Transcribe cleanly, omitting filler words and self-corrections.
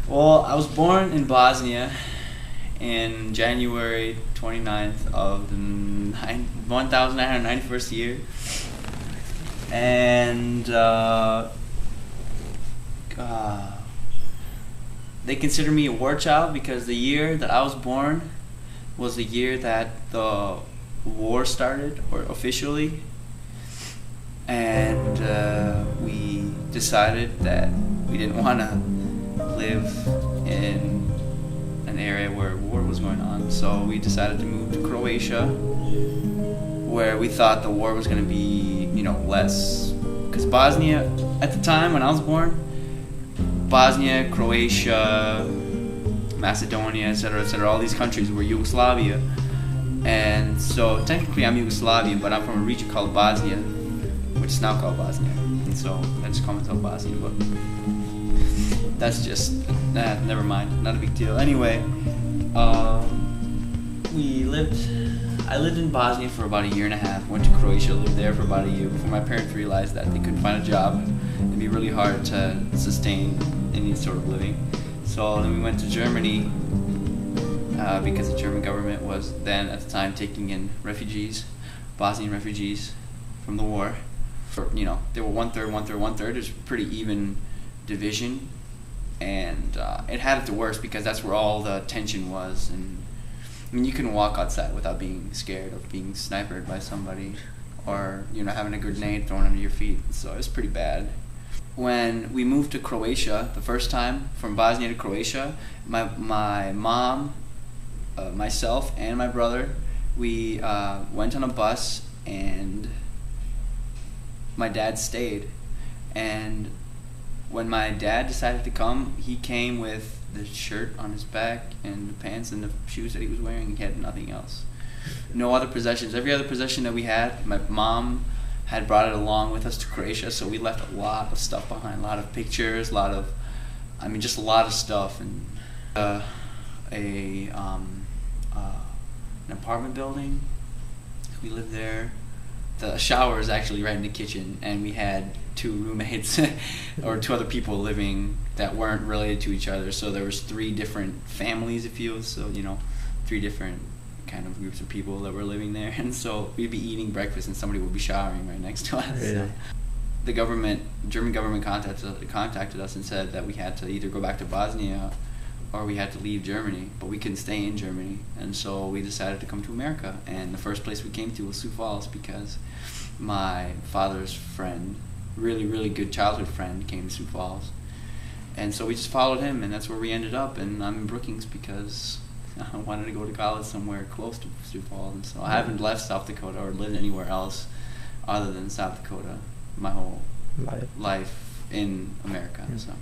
Well, I was born in Bosnia in January 29th of the 1991st year. And they consider me a war child because the year that I was born was the year that the war started, or officially. And we decided that we didn't want to live in an area where war was going on, so we decided to move to Croatia, where we thought the war was going to be, less. Because Bosnia, at the time when I was born, Bosnia, Croatia, Macedonia, etc., all these countries were Yugoslavia. And so technically I'm Yugoslavian, but I'm from a region called Bosnia, which is now called Bosnia. And so I just call myself Bosnian, but that's just, never mind, not a big deal. Anyway, I lived in Bosnia for about a year and a half, went to Croatia, lived there for about a year before my parents realized that they couldn't find a job. It'd be really hard to sustain any sort of living. So then we went to Germany, because the German government was then at the time taking in refugees, Bosnian refugees from the war. They were one-third. It was a pretty even division, and it had it the worst because that's where all the tension was. And I mean, you couldn't walk outside without being scared of being sniped by somebody, or having a grenade thrown under your feet. So it was pretty bad. When we moved to Croatia the first time, from Bosnia to Croatia, my mom, myself, and my brother, we went on a bus, and my dad stayed. And when my dad decided to come, he came with the shirt on his back and the pants and the shoes that he was wearing. He had nothing else. No other possessions. Every other possession that we had, my mom had brought it along with us to Croatia, so we left a lot of stuff behind, a lot of pictures, just a lot of stuff. And an apartment building, we lived there. The shower is actually right in the kitchen, and we had two roommates or two other people living that weren't related to each other. So there was 3 different families, if you will. So 3 different kind of groups of people that were living there, and so we'd be eating breakfast, and somebody would be showering right next to us. Really? The German government contacted us and said that we had to either go back to Bosnia or we had to leave Germany, but we couldn't stay in Germany, and so we decided to come to America. And the first place we came to was Sioux Falls because my father's friend, really, really good childhood friend, came to Sioux Falls. And so we just followed him, and that's where we ended up. And I'm in Brookings because I wanted to go to college somewhere close to Sioux Falls. And so I haven't left South Dakota or lived anywhere else other than South Dakota my whole life in America. So.